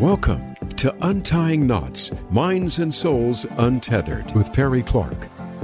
Welcome to Untying Knots, Minds and Souls Untethered with Perry Clark.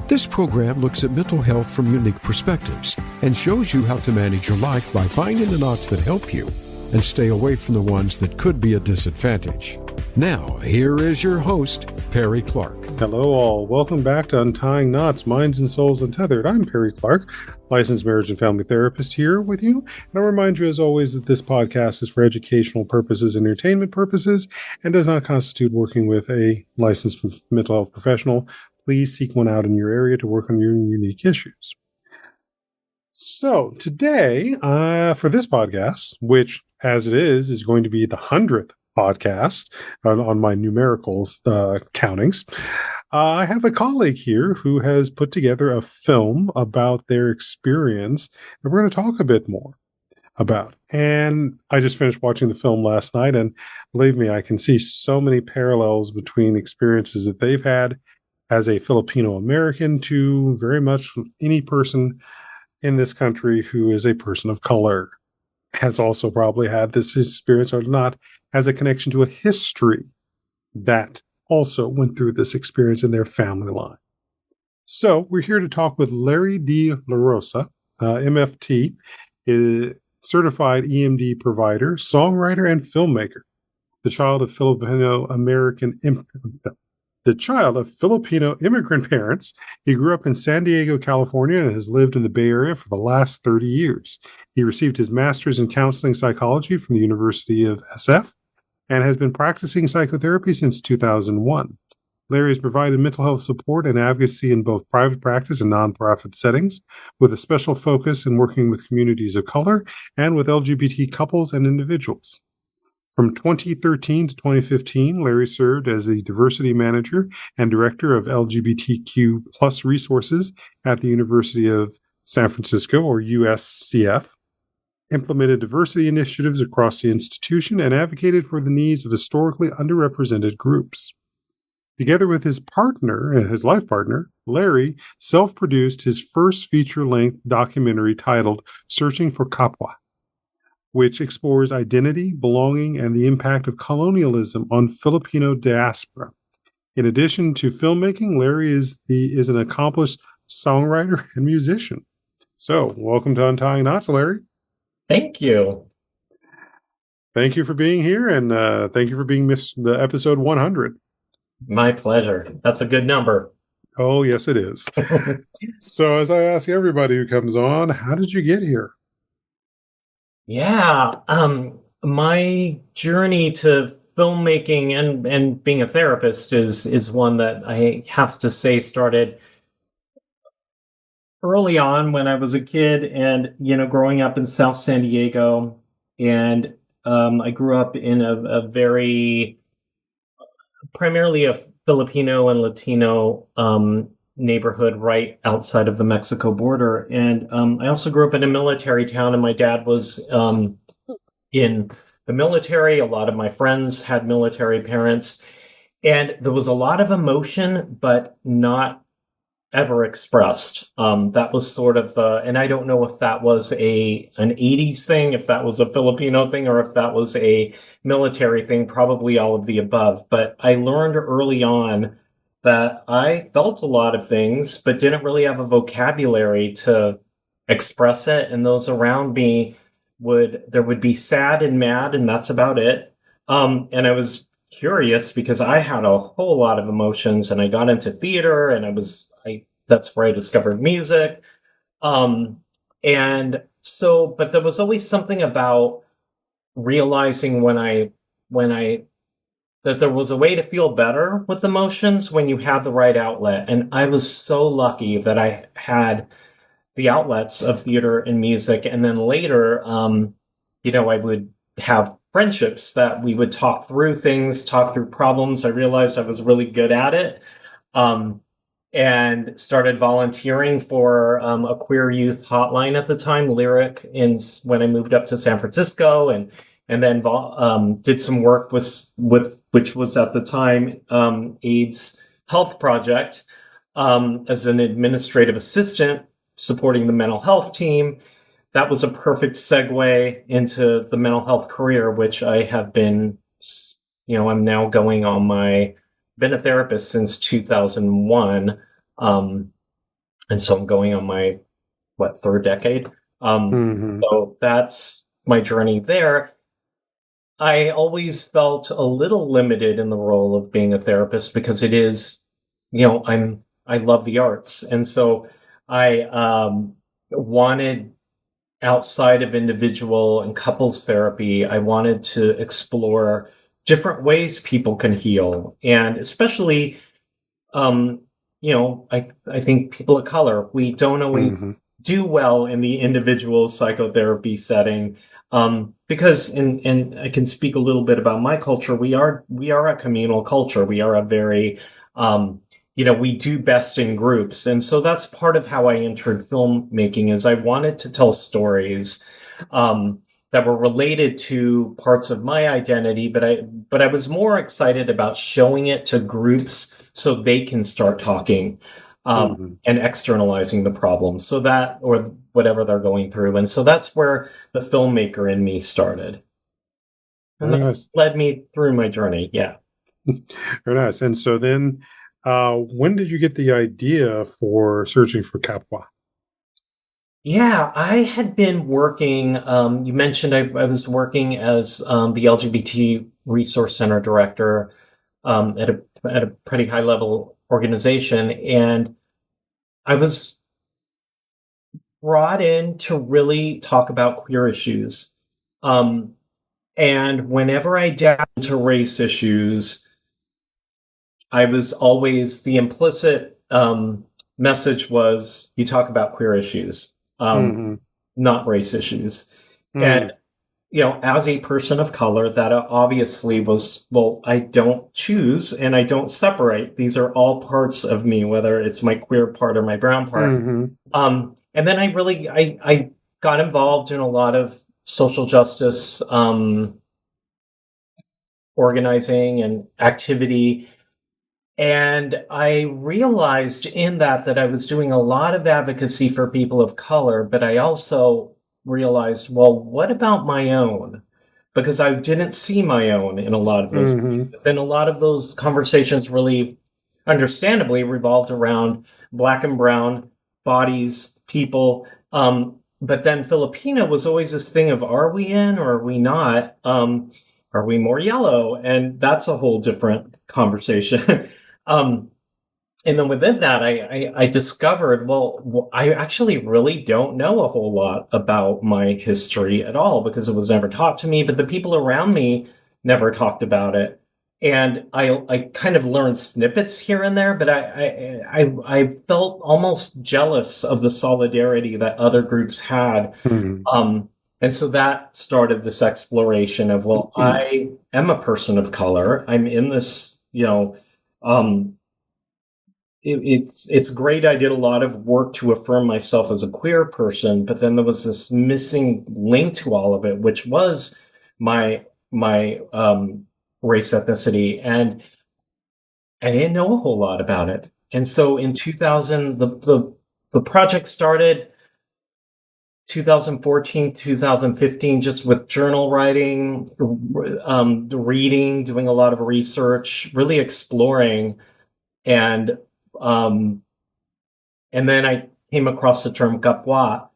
This program looks at mental health from unique perspectives and shows you how to manage your life by finding the knots that help you and stay away from the ones that could be a disadvantage. Now, here is your host, Perry Clark. Hello all. Welcome back to Untying Knots, Minds and Souls Untethered. I'm Perry Clark, licensed marriage and family therapist here with you. And I'll remind you as always that this podcast is for educational purposes and entertainment purposes and does not constitute working with a licensed mental health professional. Please seek one out in your area to work on your unique issues. So today, for this podcast, which as it is going to be the 100th podcast on my numerical countings, I have a colleague here who has put together a film about their experience that we're going to talk a bit more about. And I just finished watching the film last night, and believe me, I can see so many parallels between experiences that they've had as a Filipino American to very much any person in this country who is a person of color has also probably had this experience or not, has a connection to a history that also went through this experience in their family line. So we're here to talk with Larry D. Lariosa, MFT, certified EMD provider, songwriter, and filmmaker. The child of Filipino immigrant parents, he grew up in San Diego, California, and has lived in the Bay Area for the last 30 years. He received his master's in counseling psychology from the University of SF and has been practicing psychotherapy since 2001. Larry has provided mental health support and advocacy in both private practice and nonprofit settings, with a special focus in working with communities of color and with LGBT couples and individuals. From 2013 to 2015, Larry served as the diversity manager and director of LGBTQ plus resources at the University of San Francisco, or USCF, implemented diversity initiatives across the institution, and advocated for the needs of historically underrepresented groups. Together with his life partner, Larry self-produced his first feature-length documentary titled Searching for Kapwa, which explores identity, belonging, and the impact of colonialism on Filipino diaspora. In addition to filmmaking, Larry is an accomplished songwriter and musician. So, welcome to Untying Knots, Larry. Thank you. Thank you for being here, and thank you for being the episode 100. My pleasure. That's a good number. Oh, yes, it is. So, as I ask everybody who comes on, how did you get here? Yeah, my journey to filmmaking and being a therapist is one that I have to say started early on when I was a kid, and growing up in South San Diego, and I grew up in a very primarily a Filipino and Latino neighborhood right outside of the Mexico border. And I also grew up in a military town, and my dad was in the military. A lot of my friends had military parents, and there was a lot of emotion, but not ever expressed. That was sort of, and I don't know if that was an 80s thing, if that was a Filipino thing, or if that was a military thing, probably all of the above. But I learned early on that I felt a lot of things, but didn't really have a vocabulary to express it. And those around me there would be sad and mad, and that's about it. And I was curious because I had a whole lot of emotions, and I got into theater, and that's where I discovered music. And so, but there was always something about realizing that there was a way to feel better with emotions when you had the right outlet. And I was so lucky that I had the outlets of theater and music. And then later, I would have friendships that we would talk through things, talk through problems. I realized I was really good at it. And started volunteering for a queer youth hotline at the time, Lyric, when I moved up to San Francisco, and then did some work with which was at the time AIDS Health Project as an administrative assistant supporting the mental health team. That was a perfect segue into the mental health career, which I have been I'm now going on been a therapist since 2001. And so I'm going on my, third decade. Hmm. So that's my journey there. I always felt a little limited in the role of being a therapist because it is, I love the arts. And so I wanted outside of individual and couples therapy, I wanted to explore different ways people can heal. And especially, um, I think people of color, we don't always Hmm. do well in the individual psychotherapy setting. Because and I can speak a little bit about my culture. We are a communal culture. We are a very we do best in groups. And so that's part of how I entered filmmaking is I wanted to tell stories that were related to parts of my identity, but I was more excited about showing it to groups so they can start talking Hmm. and externalizing the problem so that or whatever they're going through. And so that's where the filmmaker in me started. And Very that nice. led me through my journey. Yeah. Very nice. And so then, when did you get the idea for searching for Kapwa? Yeah, I had been working. You mentioned I was working as the LGBT Resource Center director at a pretty high level organization, and I was brought in to really talk about queer issues. Um, and whenever I dabbled into race issues, I was always the implicit message was you talk about queer issues, Hmm. not race issues. And Hmm. as a person of color, that obviously was, well, I don't choose and I don't separate. These are all parts of me, whether it's my queer part or my brown part. Hmm. And then I got involved in a lot of social justice organizing and activity. And I realized in that I was doing a lot of advocacy for people of color, but I also realized, well, what about my own? Because I didn't see my own in a lot of those Hmm. places. And a lot of those conversations really, understandably, revolved around Black and brown bodies, people. But then Filipino was always this thing of, are we in or are we not? Are we more yellow? And that's a whole different conversation. Um, and then within that, I discovered, well, I actually really don't know a whole lot about my history at all because it was never taught to me, but the people around me never talked about it. And I kind of learned snippets here and there, but I felt almost jealous of the solidarity that other groups had. Hmm. Um, and so that started this exploration of, well, I am a person of color. I'm in this, um, it's great. I did a lot of work to affirm myself as a queer person, but then there was this missing link to all of it, which was my race ethnicity, and I didn't know a whole lot about it. And so in 2000, the project started 2014, 2015, just with journal writing, reading, doing a lot of research, really exploring, and um, And then I came across the term Kapwa,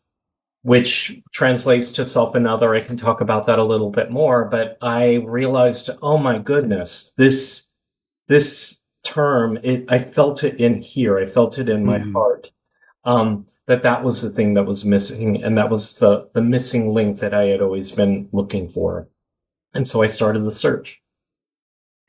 which translates to self and other. I can talk about that a little bit more, but I realized, oh my goodness, this term, I felt it in here. I felt it in my Hmm. heart. That was the thing that was missing, and that was the missing link that I had always been looking for. And so I started the search.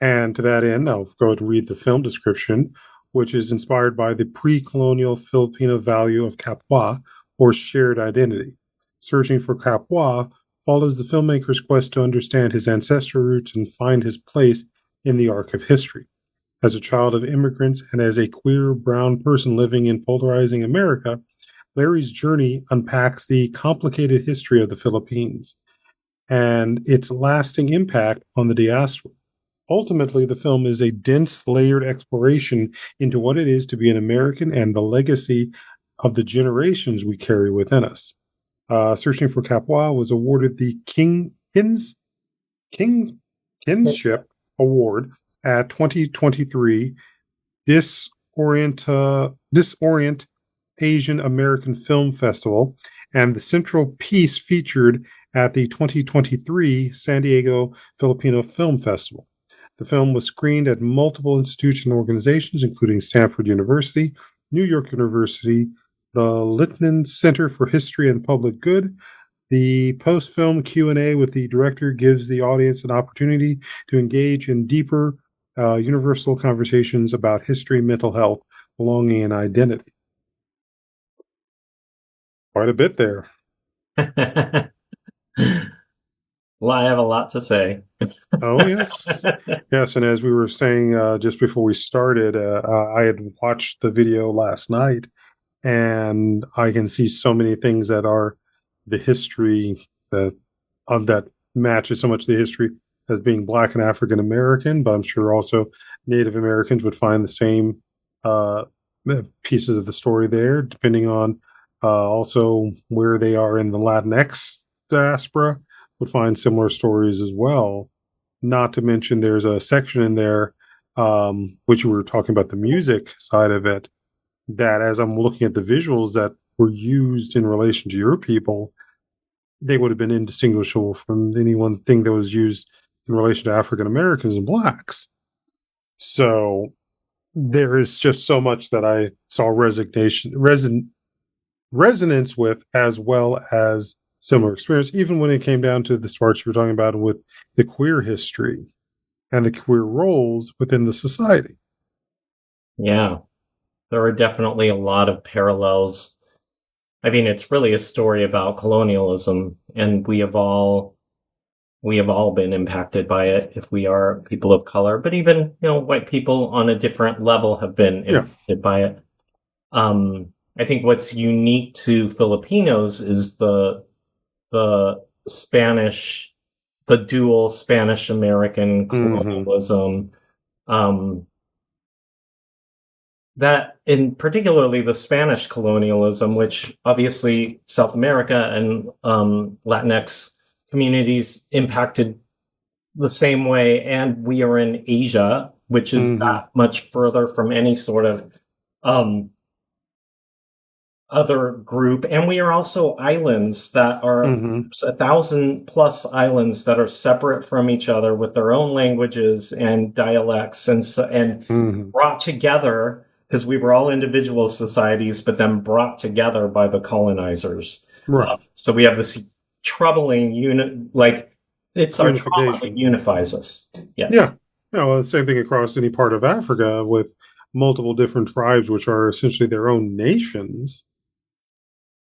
And to that end, I'll go and read the film description, which is inspired by the pre colonial Filipino value of Kapwa, or shared identity. Searching for Kapwa follows the filmmaker's quest to understand his ancestral roots and find his place in the arc of history. As a child of immigrants and as a queer brown person living in polarizing America, Larry's journey unpacks the complicated history of the Philippines and its lasting impact on the diaspora. Ultimately, the film is a dense, layered exploration into what it is to be an American and the legacy of the generations we carry within us. Searching for Kapwa was awarded the King's Kinship Award at 2023 Disorient Asian American Film Festival, and the central piece featured at the 2023 San Diego Filipino Film Festival. The film was screened at multiple institutions and organizations, including Stanford University, New York University, the Littman Center for History and Public Good. The post-film Q&A with the director gives the audience an opportunity to engage in deeper, universal conversations about history, mental health, belonging, and identity. Quite a bit there. Well, I have a lot to say. Oh, yes. Yes, and as we were saying just before we started, I had watched the video last night, and I can see so many things that are the history that matches so much the history as being Black and African American, but I'm sure also Native Americans would find the same pieces of the story there, depending on also where they are in the Latinx diaspora, would find similar stories as well. Not to mention, there's a section in there, which we were talking about the music side of it, that as I'm looking at the visuals that were used in relation to your people, they would have been indistinguishable from any one thing that was used in relation to African Americans and Blacks. So there is just so much that I saw resonance with, as well as similar experience, even when it came down to the parts you were talking about with the queer history and the queer roles within the society. Yeah, there are definitely a lot of parallels. I mean, it's really a story about colonialism, and we have all been impacted by it if we are people of color, but even, white people on a different level have been impacted by it. I think what's unique to Filipinos is the Spanish, the dual Spanish-American colonialism, that in particularly the Spanish colonialism, which obviously South America and Latinx communities impacted the same way, and we are in Asia, which is that much further from any sort of other group, and we are also islands that are 1,000+ islands that are separate from each other with their own languages and dialects, and brought together because we were all individual societies, but then brought together by the colonizers. Right. So we have this troubling it's our trauma that unifies us. Yes. Yeah. No, the same thing across any part of Africa with multiple different tribes, which are essentially their own nations,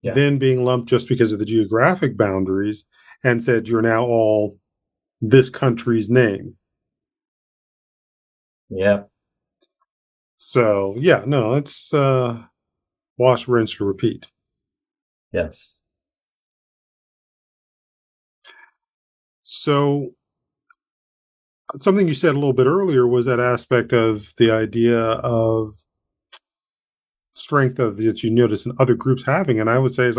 then being lumped just because of the geographic boundaries and said, you're now all this country's name. Yeah. So, yeah, no, it's wash, rinse, repeat. Yes. So, something you said a little bit earlier was that aspect of the idea of strength that you notice in other groups having. And I would say,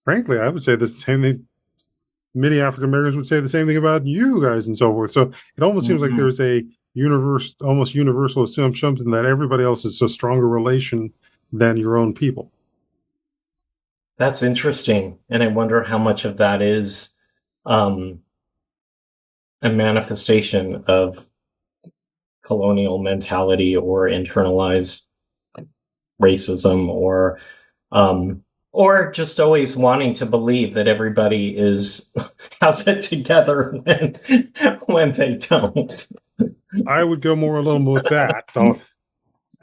frankly, I would say the same thing. Many African Americans would say the same thing about you guys and so forth. So it almost seems like there's a almost universal assumption that everybody else is a stronger relation than your own people. That's interesting. And I wonder how much of that is a manifestation of colonial mentality or internalized racism, or just always wanting to believe that everybody has it together when they don't. I would go more a little more with that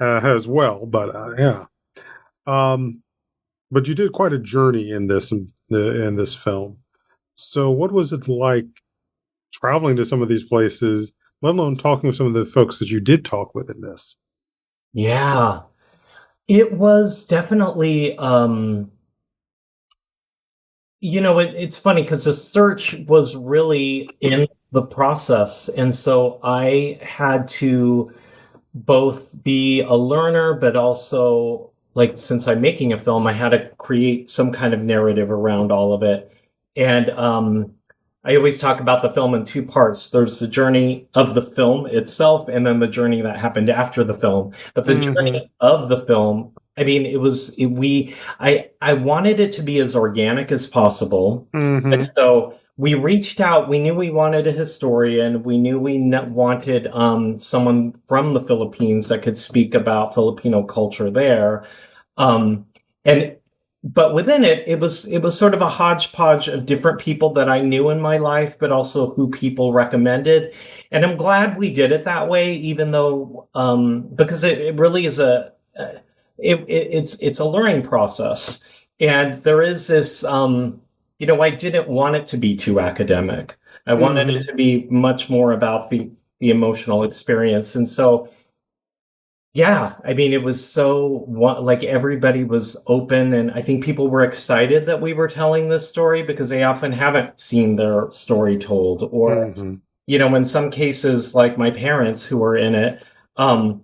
as well, but yeah. But you did quite a journey in this film. So what was it like traveling to some of these places, let alone talking with some of the folks that you did talk with in this? Yeah, it was definitely, it's funny because the search was really in the process. And so I had to both be a learner, but also, since I'm making a film, I had to create some kind of narrative around all of it. And I always talk about the film in two parts. There's the journey of the film itself, and then the journey that happened after the film. But the journey of the film, I mean, I wanted it to be as organic as possible. And so we reached out. We knew we wanted a historian. We knew we wanted someone from the Philippines that could speak about Filipino culture there. Um, and but within it was sort of a hodgepodge of different people that I knew in my life, but also who people recommended. And I'm glad we did it that way, even though because it really is it's a learning process. And there is this I didn't want it to be too academic. I wanted it to be much more about the emotional experience. And so yeah, I mean, it was so like everybody was open, and I think people were excited that we were telling this story because they often haven't seen their story told. Or, in some cases, like my parents who were in it, um,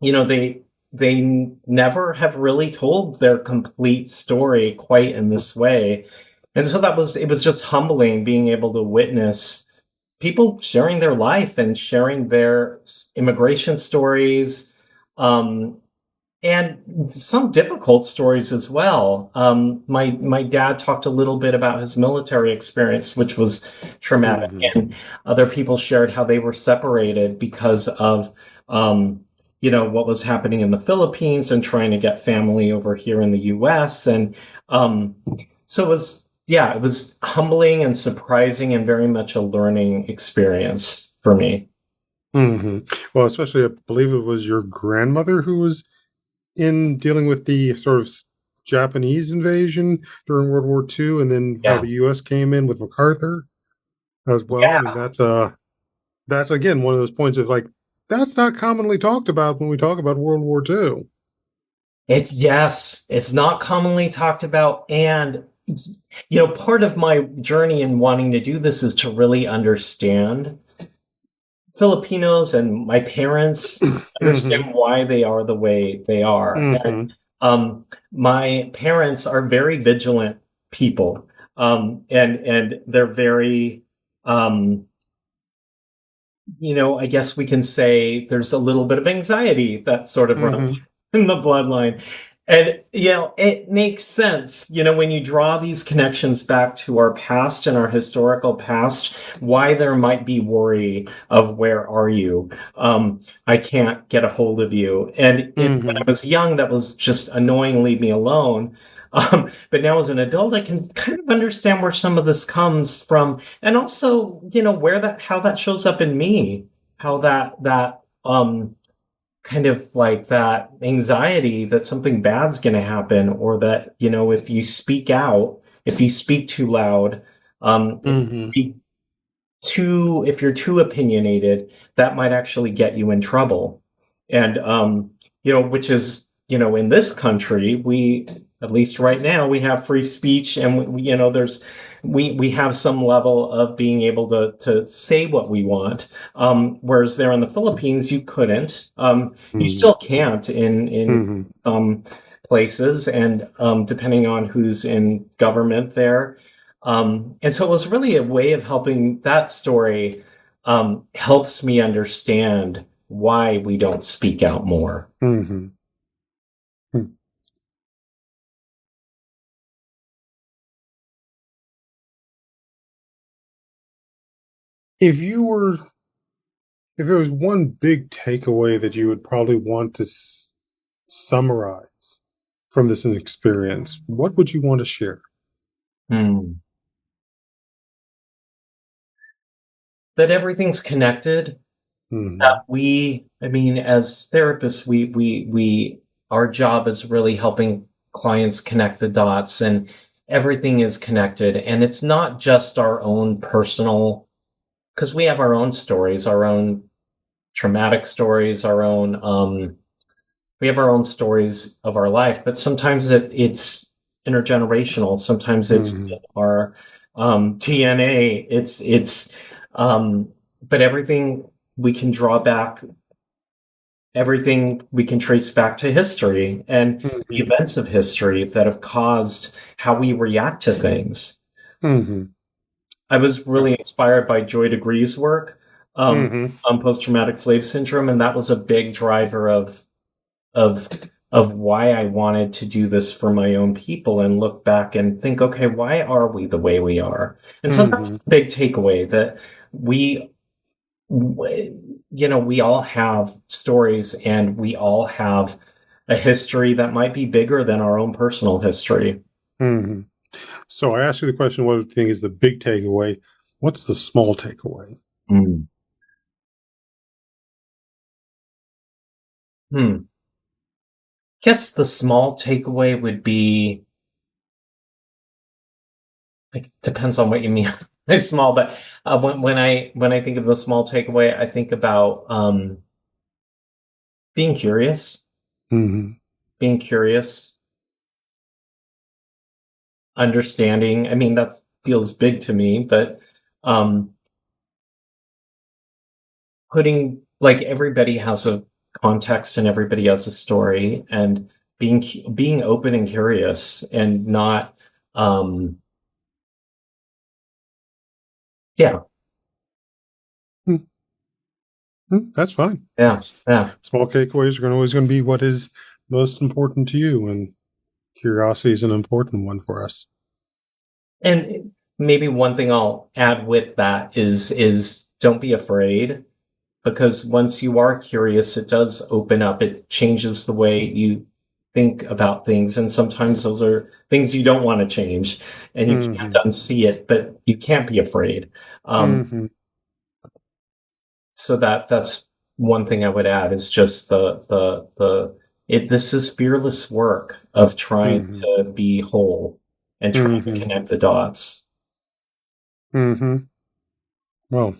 they never have really told their complete story quite in this way. And so it was just humbling being able to witness people sharing their life and sharing their immigration stories, um, and some difficult stories as well. My dad talked a little bit about his military experience, which was traumatic, and other people shared how they were separated because of what was happening in the Philippines and trying to get family over here in the U.S. And so it was humbling and surprising and very much a learning experience for me. Well, especially, I believe it was your grandmother who was in dealing with the sort of Japanese invasion during World War II, and then how the U.S. came in with MacArthur as well. I mean, that's again one of those points of like that's not commonly talked about when we talk about World War II. It's not commonly talked about, and part of my journey in wanting to do this is to really understand Filipinos and my parents, understand why they are the way they are. And my parents are very vigilant people, and they're very, I guess we can say there's a little bit of anxiety that sort of runs in the bloodline. And, it makes sense, when you draw these connections back to our past and our historical past, why there might be worry of where are you? I can't get a hold of you. And when I was young, that was just annoying, leave me alone. But now as an adult, I can kind of understand where some of this comes from. And also, how that shows up in me, how that kind of like that anxiety that something bad's going to happen, or that, if you speak out, if you speak too loud, if you're too opinionated, that might actually get you in trouble. And, which is, in this country, at least right now, we have free speech, and we have some level of being able to say what we want. Whereas there in the Philippines, you couldn't. You still can't in some places, and depending on who's in government there. And so it was really a way of helping. That story helps me understand why we don't speak out more. If there was one big takeaway that you would probably want to summarize from this experience, what would you want to share? That everything's connected. That as therapists, our job is really helping clients connect the dots, and everything is connected. And it's not just our own personal, because we have our own stories, our own traumatic stories, we have our own stories of our life, but sometimes it's intergenerational. Sometimes it's our DNA. But everything we can draw back, everything we can trace back to history and the events of history that have caused how we react to things. I was really inspired by Joy DeGruy's work Mm-hmm. on post-traumatic slave syndrome, and that was a big driver of why I wanted to do this for my own people and look back and think, okay, why are we the way we are? And so that's the big takeaway, that we all have stories, and we all have a history that might be bigger than our own personal history. Mm-hmm. So I asked you the question, what do you think is the big takeaway? What's the small takeaway? Guess the small takeaway would be, it depends on what you mean by small, but when I think of the small takeaway, I think about being curious, understanding. I mean, that feels big to me, but putting, like, everybody has a context and everybody has a story, and being open and curious, and not That's fine. Yeah. Small takeaways are always going to be what is most important to you, and curiosity is an important one for us. And maybe one thing I'll add with that is don't be afraid, because once you are curious, it does open up. It changes the way you think about things, and sometimes those are things you don't want to change, and you can't unsee it, but you can't be afraid. So that's one thing I would add, is just this is fearless work of trying to be whole and trying to connect the dots. Well,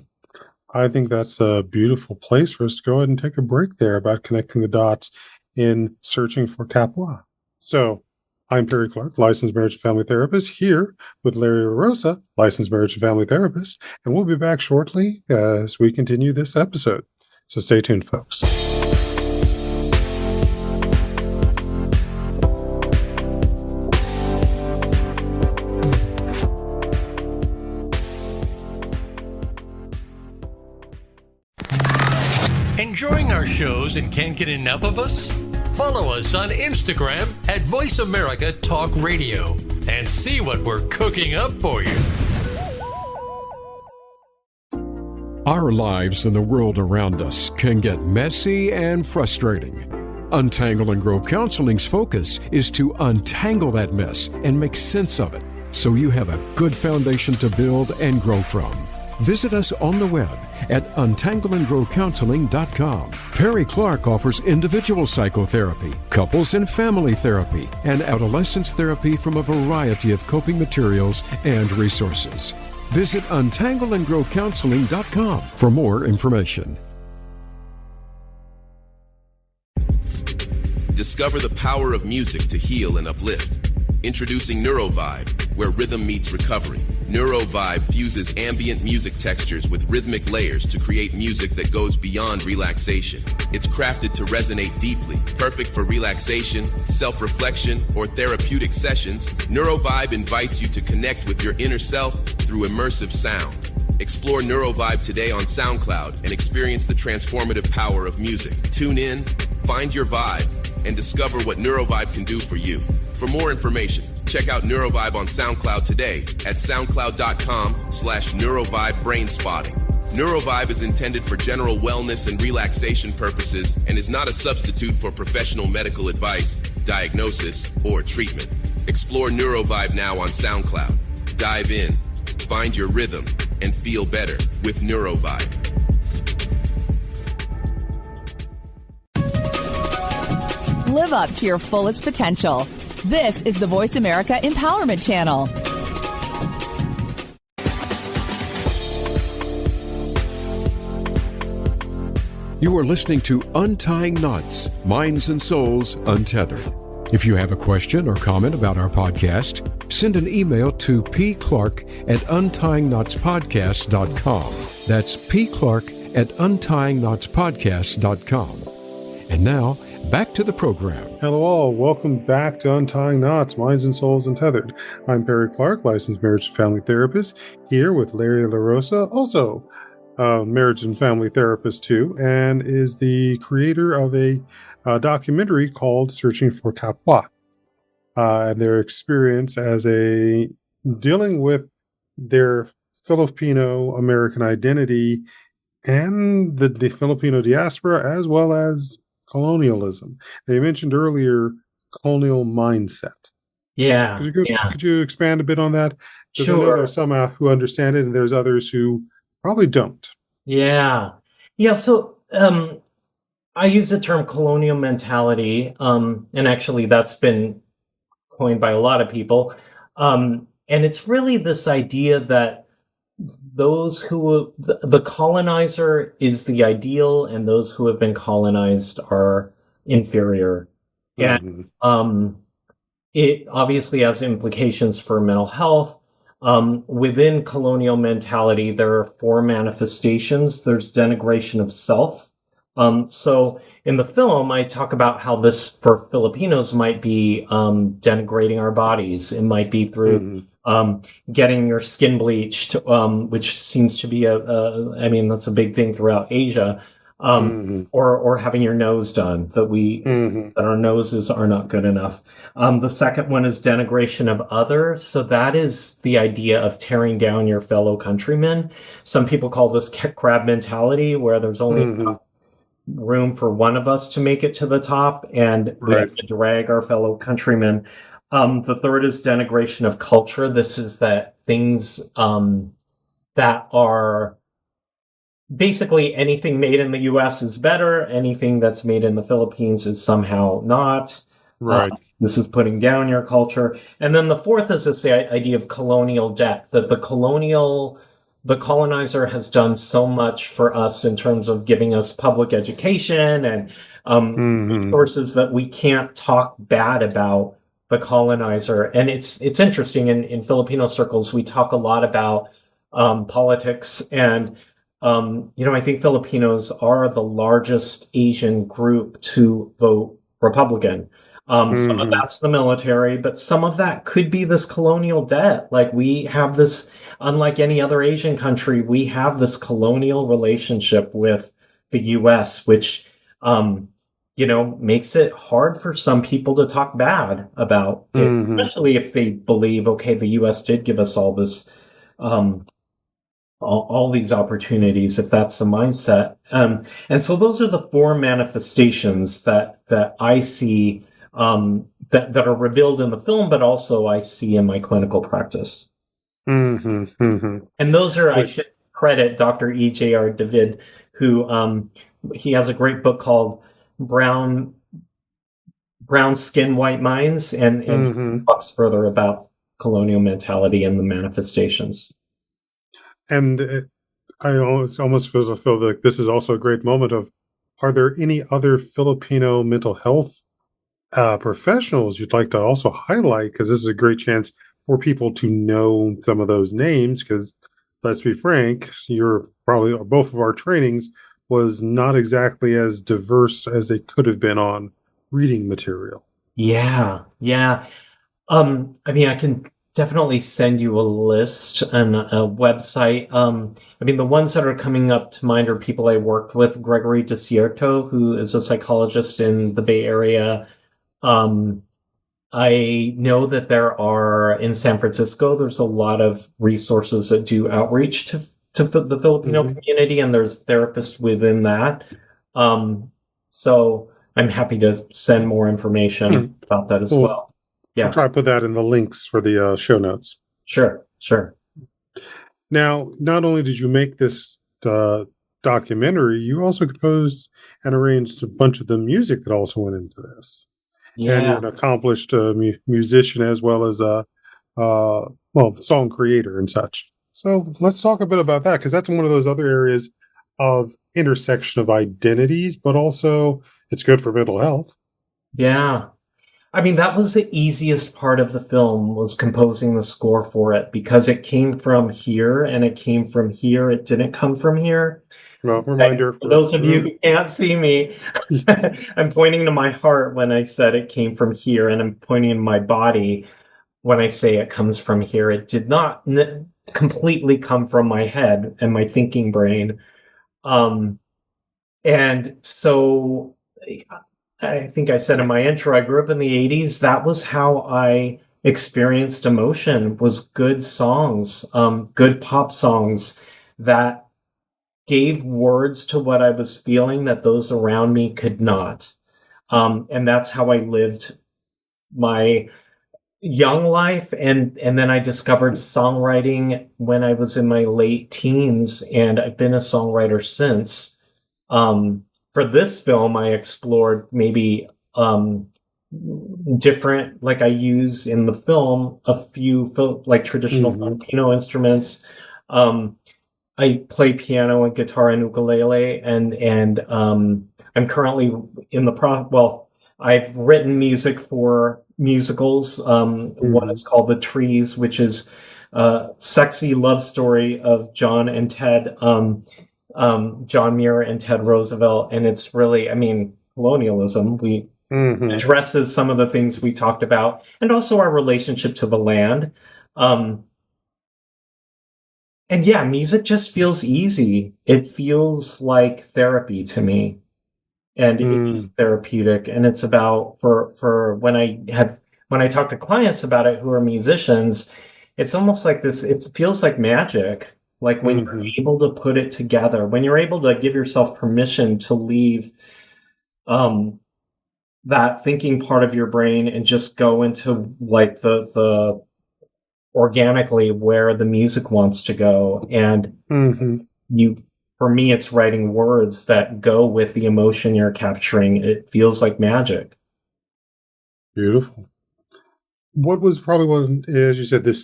I think that's a beautiful place for us to go ahead and take a break there about connecting the dots in searching for Kapwa. So I'm Perry Clark, licensed marriage and family therapist, here with Lariosa, licensed marriage and family therapist, and we'll be back shortly as we continue this episode. So stay tuned, folks. Enjoying our shows and can't get enough of us? Follow us on Instagram at Voice America Talk Radio and see what we're cooking up for you. Our lives and the world around us can get messy and frustrating. Untangle and Grow Counseling's focus is to untangle that mess and make sense of it, so you have a good foundation to build and grow from. Visit us on the web at untangleandgrowcounseling.com. Perry Clark offers individual psychotherapy, couples and family therapy, and adolescence therapy from a variety of coping materials and resources. Visit untangleandgrowcounseling.com for more information. Discover the power of music to heal and uplift. Introducing NeuroVibe, where rhythm meets recovery. NeuroVibe fuses ambient music textures with rhythmic layers to create music that goes beyond relaxation. It's crafted to resonate deeply, perfect for relaxation, self-reflection, or therapeutic sessions. NeuroVibe invites you to connect with your inner self through immersive sound. Explore NeuroVibe today on SoundCloud and experience the transformative power of music. Tune in, find your vibe, and discover what NeuroVibe can do for you. For more information, check out NeuroVibe on SoundCloud today at soundcloud.com/NeuroVibe-BrainSpotting. NeuroVibe is intended for general wellness and relaxation purposes and is not a substitute for professional medical advice, diagnosis, or treatment. Explore NeuroVibe now on SoundCloud. Dive in, find your rhythm, and feel better with NeuroVibe. Live up to your fullest potential. This is the Voice America Empowerment Channel. You are listening to Untying Knots, Minds and Souls Untethered. If you have a question or comment about our podcast, send an email to pclark@untyingknotspodcast.com. That's pclark@untyingknotspodcast.com. And now, back to the program. Hello all, welcome back to Untying Knots, Minds and Souls Untethered. I'm Perry Clark, licensed marriage and family therapist, here with Lariosa, also marriage and family therapist too, and is the creator of a documentary called Searching for Kapwa, and their experience as dealing with their Filipino American identity and the Filipino diaspora, as well as colonialism. Now, you mentioned earlier colonial mindset. Yeah. Could you expand a bit on that? Because I know Sure. there's some who understand it, and there's others who probably don't. Yeah. So I use the term colonial mentality, and actually that's been coined by a lot of people. And it's really this idea that the colonizer is the ideal, and those who have been colonized are inferior. And it obviously has implications for mental health. Within colonial mentality, there are four manifestations. There's denigration of self. So in the film, I talk about how this for Filipinos might be denigrating our bodies. It might be through getting your skin bleached, which seems to be that's a big thing throughout Asia, or having your nose done, that our noses are not good enough. The second one is denigration of others. So that is the idea of tearing down your fellow countrymen. Some people call this crab mentality, where there's only room for one of us to make it to the top, and we have to drag our fellow countrymen. The third is denigration of culture. This is that things that are basically anything made in the US is better, anything that's made in the Philippines is somehow not. This is putting down your culture. And then the fourth is this idea of colonial debt, that the colonizer has done so much for us in terms of giving us public education and resources that we can't talk bad about the colonizer. And it's interesting, in Filipino circles, we talk a lot about politics, and I think Filipinos are the largest Asian group to vote Republican. Some of that's the military, but some of that could be this colonial debt. Like, we have this, unlike any other Asian country, we have this colonial relationship with the US, which, makes it hard for some people to talk bad about it, especially if they believe, okay, the US did give us all this, all these opportunities, if that's the mindset. And so those are the four manifestations that I see, that are revealed in the film, but also I see in my clinical practice. And those are, I should credit Dr. E.J.R. David, who he has a great book called Brown Skin, White Minds, and he talks further about colonial mentality and the manifestations. And I almost feel like this is also a great moment of, are there any other Filipino mental health professionals you'd like to also highlight? Because this is a great chance for people to know some of those names, because let's be frank, both of our trainings was not exactly as diverse as they could have been on reading material. Yeah. I can definitely send you a list and a website. The ones that are coming up to mind are people I worked with. Gregory Desierto, who is a psychologist in the Bay Area. I know that there are, in San Francisco, there's a lot of resources that do outreach to the Filipino community, and there's therapists within that. So I'm happy to send more information about that as well. Yeah. I'll try to put that in the links for the show notes. Sure. Now, not only did you make this documentary, you also composed and arranged a bunch of the music that also went into this. Yeah. And you're an accomplished musician, as well as a song creator and such. So let's talk a bit about that, because that's one of those other areas of intersection of identities, but also it's good for mental health. Yeah. I mean, that was the easiest part of the film, was composing the score for it, because it came from here and it came from here. It didn't come from here. Well, reminder For those of you who can't see me, I'm pointing to my heart when I said it came from here, and I'm pointing to my body when I say it comes from here. It did not completely come from my head and my thinking brain. And so I think I said in my intro, I grew up in the 80s. That was how I experienced emotion, was good songs, good pop songs that gave words to what I was feeling that those around me could not. And that's how I lived my young life. And then I discovered songwriting when I was in my late teens, and I've been a songwriter since. For this film, I explored maybe different, like I use in the film a few like traditional Filipino instruments. I play piano and guitar and ukulele, and I'm currently in the well, I've written music for musicals. One is called The Trees, which is a sexy love story of John and Ted, John Muir and Ted Roosevelt, and it's really, I mean, colonialism. We addresses some of the things we talked about, and also our relationship to the land. And yeah, music just feels easy. It feels like therapy to me, and it's therapeutic. And it's about, for when I talk to clients about it who are musicians, it's almost like this. It feels like magic. Like when you're able to put it together, when you're able to give yourself permission to leave that thinking part of your brain and just go into like the organically where the music wants to go. And for me, it's writing words that go with the emotion you're capturing. It feels like magic. Beautiful. What was probably one, as you said, the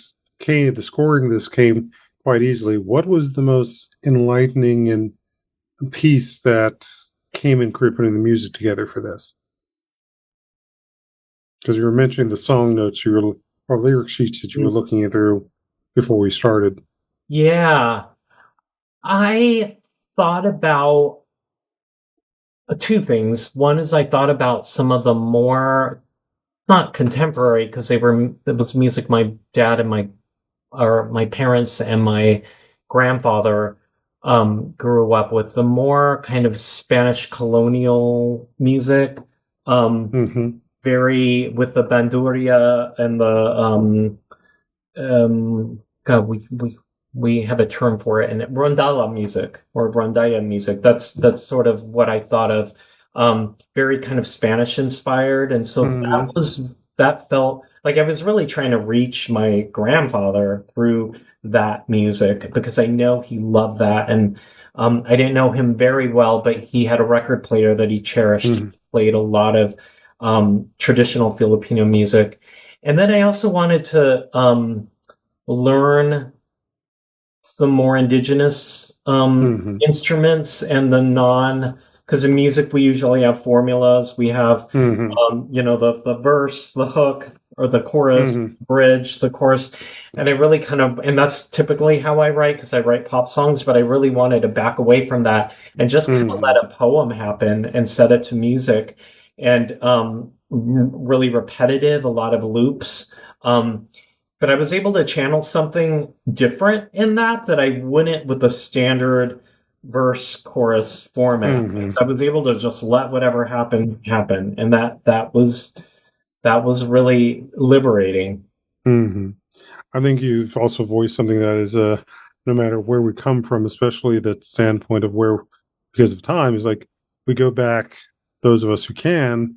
scoring this came quite easily. What was the most enlightening and piece that came in putting the music together for this? Because you were mentioning the song notes or lyric sheets that you were looking through before we started. Yeah. I thought about two things. One is I thought about some of the more, not contemporary, because it was music my dad and my parents and my grandfather grew up with, the more kind of Spanish colonial music, very with the bandurria and the God, we have a term for it, and rondalla music or rondalla music. That's sort of what I thought of. Very kind of Spanish inspired, and so that felt like I was really trying to reach my grandfather through that music, because I know he loved that. And I didn't know him very well, but he had a record player that he cherished. He played a lot of traditional Filipino music. And then I also wanted to learn the more indigenous instruments and because in music we usually have formulas. We have the verse, the hook, or the chorus, bridge, the chorus. And I really and that's typically how I write, because I write pop songs, but I really wanted to back away from that and just kind of let a poem happen and set it to music. And really repetitive, a lot of loops. But I was able to channel something different in that I wouldn't with the standard verse chorus format. So I was able to just let whatever happen, and that was really liberating. I think you've also voiced something that is no matter where we come from, especially that standpoint of where, because of time, is like we go back, those of us who can,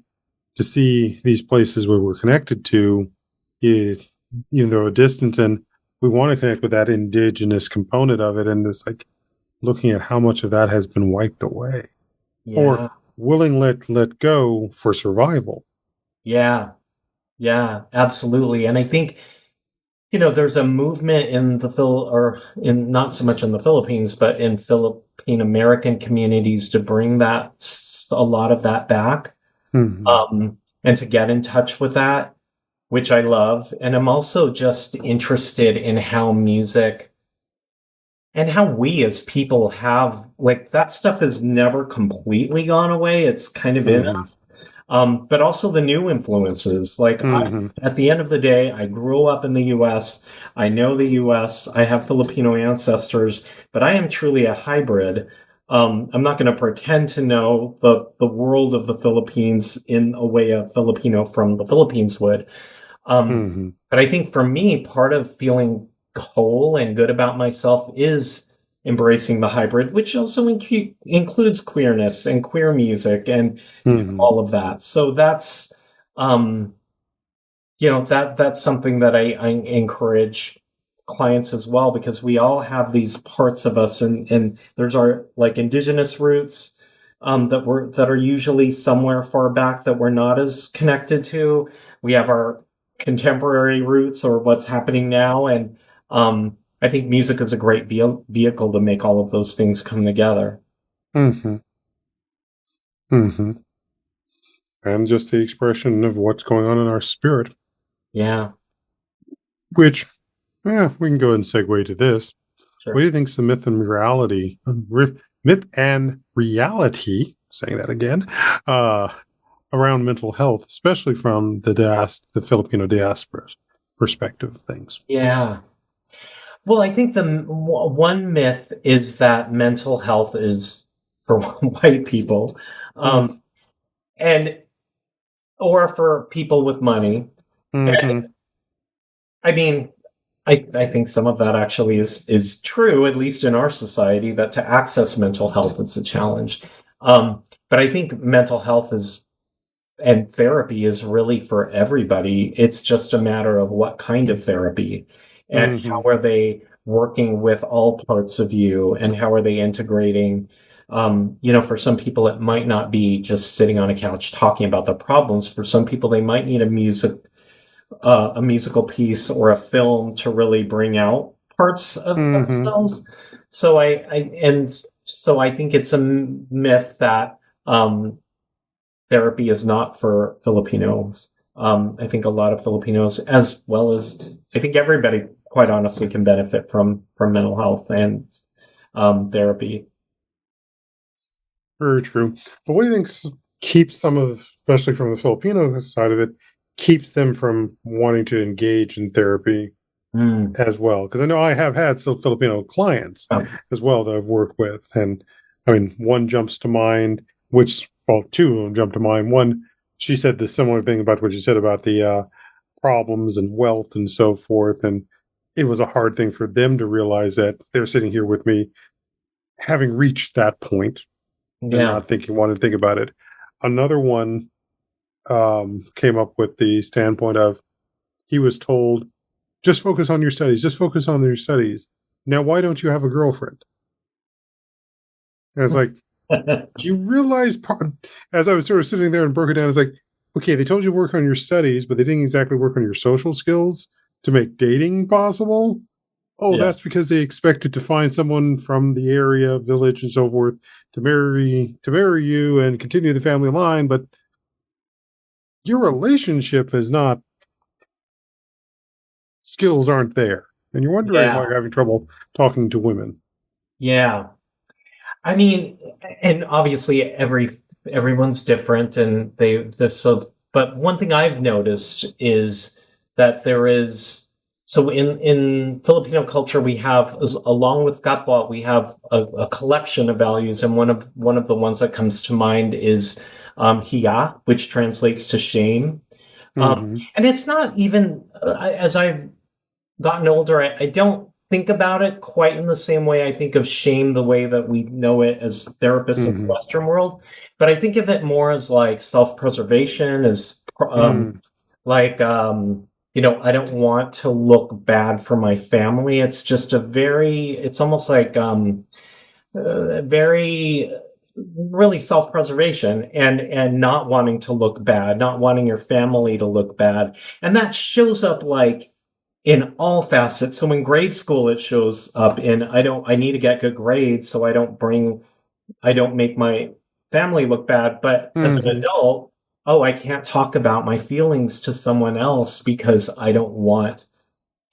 to see these places where we're connected to, even though a distant, and we want to connect with that indigenous component of it. And it's like looking at how much of that has been wiped away or willing let go for survival. Yeah, absolutely. And I think, there's a movement in not so much in the Philippines, but in Philippine American communities to bring a lot of that back. And and to get in touch with that, which I love. And I'm also just interested in how music and how we as people have, like, that stuff has never completely gone away. It's kind of in us. But also the new influences. Like, at the end of the day, I grew up in the US. I know the US. I have Filipino ancestors, but I am truly a hybrid. I'm not going to pretend to know the world of the Philippines in a way a Filipino from the Philippines would. But I think for me, part of feeling whole and good about myself is embracing the hybrid, which also includes queerness and queer music and all of that. So that's, that's something that I encourage clients as well, because we all have these parts of us, and there's our, like, indigenous roots that are usually somewhere far back that we're not as connected to. We have our contemporary roots, or what's happening now, and I think music is a great vehicle to make all of those things come together. And just the expression of what's going on in our spirit. Yeah. Which, we can go ahead and segue to this. Sure. What do you think is the myth and reality, saying that again, around mental health, especially from the Filipino diaspora's perspective of things? Yeah. Well, I think the one myth is that mental health is for white people, and or for people with money. And, I mean, I think some of that actually is true, at least in our society, that to access mental health is a challenge. But I think mental health and therapy is really for everybody. It's just a matter of what kind of therapy, and how are they working with all parts of you, and how are they integrating. For some people, it might not be just sitting on a couch talking about the problems. For some people, they might need a musical piece or a film to really bring out parts of themselves. So I think it's a myth that therapy is not for Filipinos. I think a lot of Filipinos, as well as I think everybody, quite honestly, can benefit from mental health and therapy. Very true. But what do you think keeps especially from the Filipino side of it, keeps them from wanting to engage in therapy as well? Because I know I have had some Filipino clients as well that I've worked with. And I mean, one jumps to mind, two of them jump to mind. One, she said the similar thing about what you said about the problems and wealth and so forth. And it was a hard thing for them to realize that they're sitting here with me, having reached that point, and not wanting to think about it. Another one came up with the standpoint of, he was told, just focus on your studies. Now, why don't you have a girlfriend? And it's like, do you realize, as I was sort of sitting there and broke it down, it's like, okay, they told you to work on your studies, but they didn't exactly work on your social skills to make dating possible. That's because they expected to find someone from the area, village, and so forth to marry you and continue the family line, but your relationship is not, skills aren't there. And you're wondering why you're having trouble talking to women. Yeah. I mean, and obviously everyone's different, and but one thing I've noticed is that there is, so in Filipino culture, we have, along with Kapwa, we have a collection of values, and one of the ones that comes to mind is hiya, which translates to shame. And it's not even, as I've gotten older, I don't think about it quite in the same way I think of shame the way that we know it as therapists in the Western world. But I think of it more as like self-preservation, as I don't want to look bad for my family. It's just it's almost like very really self-preservation, and not wanting to look bad, not wanting your family to look bad. And that shows up like in all facets. So in grade school, it shows up in, I need to get good grades so I don't make my family look bad. But as an adult, oh, I can't talk about my feelings to someone else because I don't want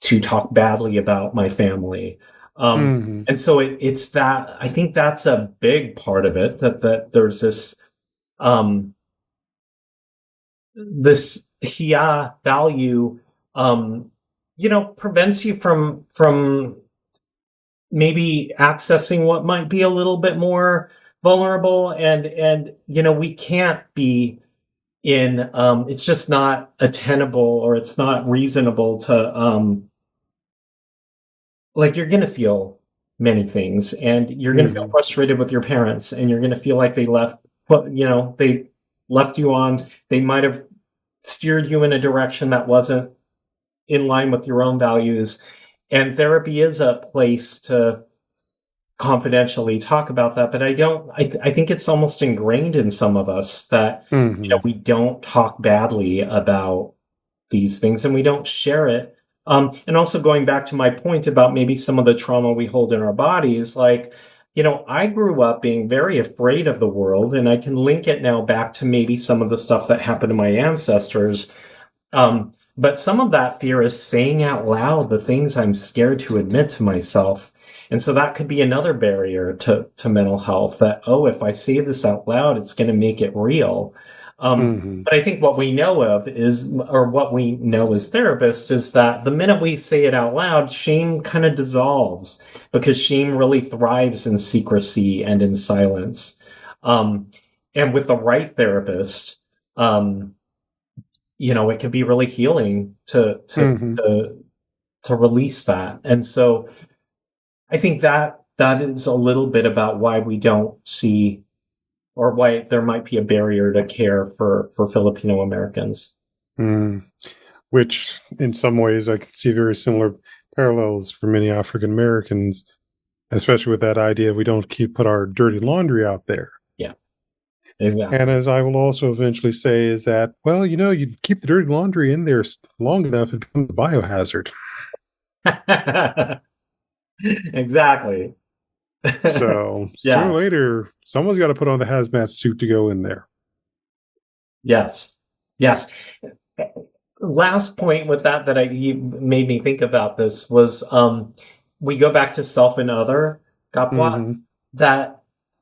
to talk badly about my family. Hmm. And so it's that, I think that's a big part of it, that there's um, this hiya value, prevents you from maybe accessing what might be a little bit more vulnerable. And we can't be in, it's just not attainable, or it's not reasonable to, like, you're going to feel many things, and you're going to feel Hmm. frustrated with your parents, and you're going to feel like they left you on, they might have steered you in a direction that wasn't in line with your own values. And therapy is a place to confidentially talk about that. But I think it's almost ingrained in some of us that, Hmm. we don't talk badly about these things, and we don't share it. And also, going back to my point about maybe some of the trauma we hold in our bodies, like, I grew up being very afraid of the world, and I can link it now back to maybe some of the stuff that happened to my ancestors. But some of that fear is saying out loud the things I'm scared to admit to myself. And so that could be another barrier to mental health, that, oh, if I say this out loud, it's going to make it real. Hmm. But I think what we know of is, or what we know as therapists, is that the minute we say it out loud, shame kind of dissolves, because shame really thrives in secrecy and in silence. Um, and with the right therapist, um, it can be really healing Hmm. to release that. And so I think that is a little bit about why we don't see, or why there might be a barrier to care for Filipino Americans. Mm. Which, in some ways, I can see very similar parallels for many African Americans, especially with that idea we don't put our dirty laundry out there. Yeah, And exactly. as I will also eventually say, is that, well, you keep the dirty laundry in there long enough, it becomes a biohazard. Exactly. So sooner or Yeah. later, someone's got to put on the hazmat suit to go in there. Yes. Yes. Last point with that you made me think about this was, we go back to self and other, Kapwa, Hmm. that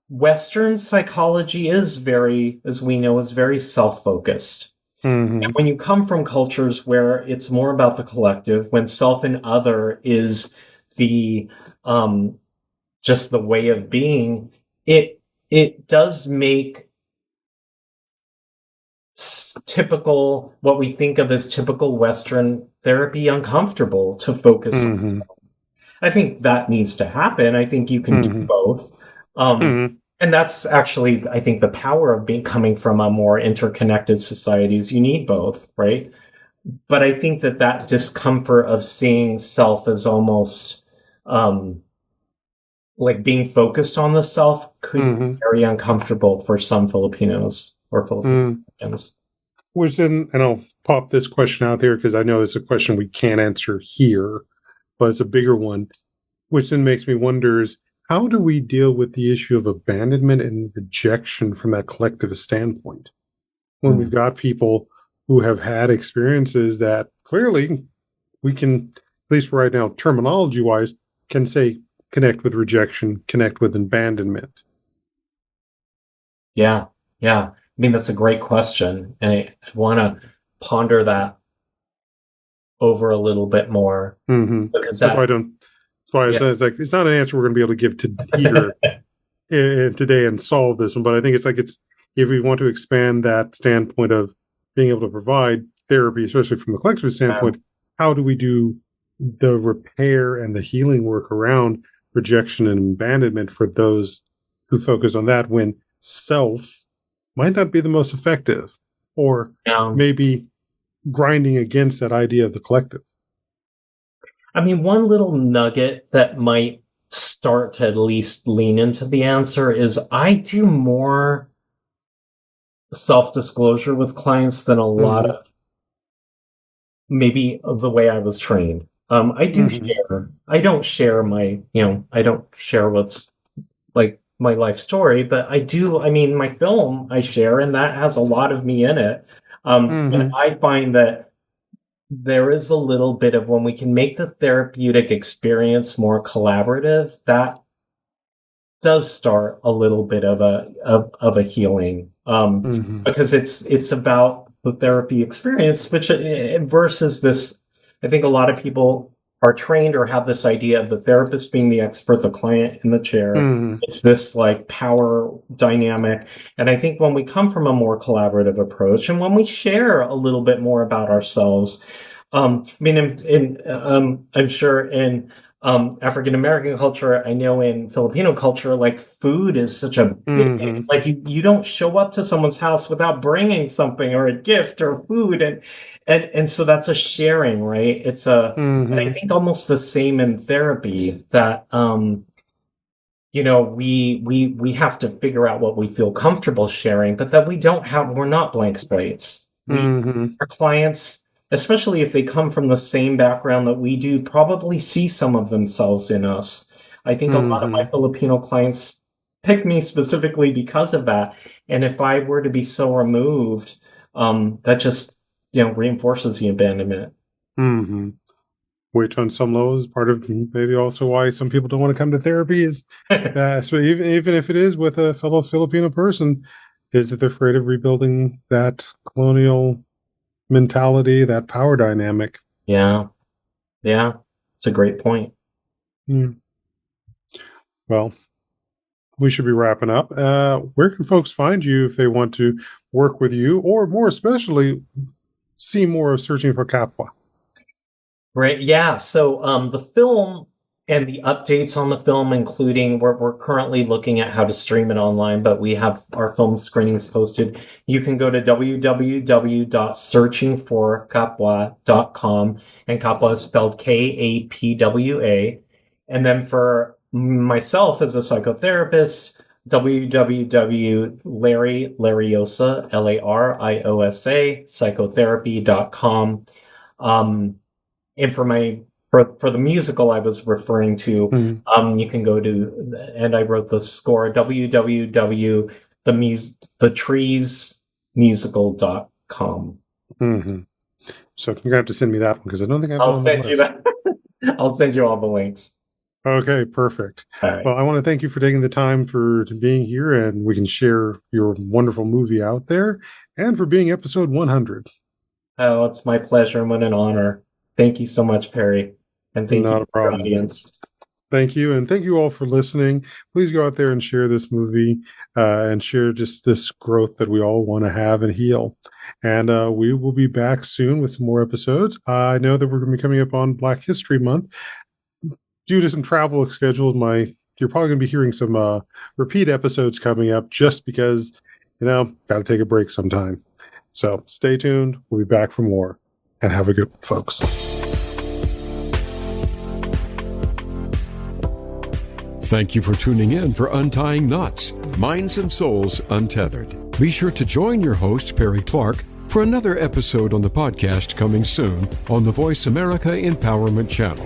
Western psychology is very, as we know, is very self-focused. And Hmm. when you come from cultures where it's more about the collective, when self and other is the, um, just the way of being, it does make typical, what we think of as typical Western therapy, uncomfortable to focus on. Hmm. I think that needs to happen. I think you can do Hmm. both. Um, Hmm. and that's actually, I think, the power of being coming from a more interconnected society, is you need both, right? But I think that discomfort of seeing self as almost, um, like being focused on the self, could be Hmm. very uncomfortable for some Filipinos or Hmm. Filipinos. Which then, and I'll pop this question out there because I know it's a question we can't answer here, but it's a bigger one, which then makes me wonder is how do we deal with the issue of abandonment and rejection from that collectivist standpoint? When we've got people who have had experiences that clearly we can, at least for right now, terminology wise, can say connect with rejection, connect with abandonment. Yeah, yeah. I mean, that's a great question, and I want to ponder that over a little bit more, Hmm. because That's why I that, don't. That's why I yeah, said it's like it's not an answer we're going to be able to give to here and today and solve this one. But I think it's like it's if we want to expand that standpoint of being able to provide therapy, especially from the collective um, standpoint, how do we do the repair and the healing work around rejection and abandonment for those who focus on that when self might not be the most effective or um, maybe grinding against that idea of the collective. I mean, one little nugget that might start to at least lean into the answer is, I do more self-disclosure with clients than a lot Hmm. of, maybe, of the way I was trained. I do Hmm. share. I don't share my, I don't share what's, like, my life story, but I mean, my film I share, and that has a lot of me in it. And I find that there is a little bit of, when we can make the therapeutic experience more collaborative, that does start a little bit of a healing, because it's about the therapy experience, which versus this. I think a lot of people are trained or have this idea of the therapist being the expert, the client in the chair. It's this like power dynamic. And I think when we come from a more collaborative approach, and when we share a little bit more about ourselves, I mean, I'm sure in African American culture, I know in Filipino culture, like food is such a big, like you don't show up to someone's house without bringing something or a gift or food, and so that's a sharing, right? It's and I think almost the same in therapy, that you know, we have to figure out what we feel comfortable sharing, but that we're not blank slates. Our clients, especially if they come from the same background that we do, probably see some of themselves in us. I think a lot of my Filipino clients pick me specifically because of that. And if I were to be so removed, that just, reinforces the abandonment. Which on some levels is part of maybe also why some people don't want to come to therapy is, so even if it is with a fellow Filipino person, is that they're afraid of rebuilding that colonial mentality, that power dynamic. Yeah. It's a great point. Well, we should be wrapping up. Where can folks find you if they want to work with you, or more especially see more of Searching for Kapwa? Right. Yeah. So the film and the updates on the film, including we're currently looking at how to stream it online, but we have our film screenings posted. You can go to www.searchingforkapwa.com, and Kapwa is spelled Kapwa. And then for myself as a psychotherapist, Lariosa, Lariosa, psychotherapy.com. And for the musical I was referring to, you can go to, and I wrote the score, www.thetreesmusical.com. So you're gonna have to send me that one, because I don't think I've I'll send you that. I'll send you all the links. Okay, perfect. Right. Well, I want to thank you for taking the time for being here, and we can share your wonderful movie out there, and for being episode 100. Oh, it's my pleasure. What an honor. Thank you so much, Perry. And thank Not you a problem. for the audience. Thank you. And thank you all for listening. Please go out there and share this movie, and share just this growth that we all want to have and heal. And we will be back soon with some more episodes. I know that we're going to be coming up on Black History Month. Due to some travel schedules, you're probably going to be hearing some repeat episodes coming up, just because, got to take a break sometime. So stay tuned. We'll be back for more. And have a good one, folks. Thank you for tuning in for Untying Knots, Minds and Souls Untethered. Be sure to join your host, Perry Clark, for another episode on the podcast coming soon on the Voice America Empowerment Channel.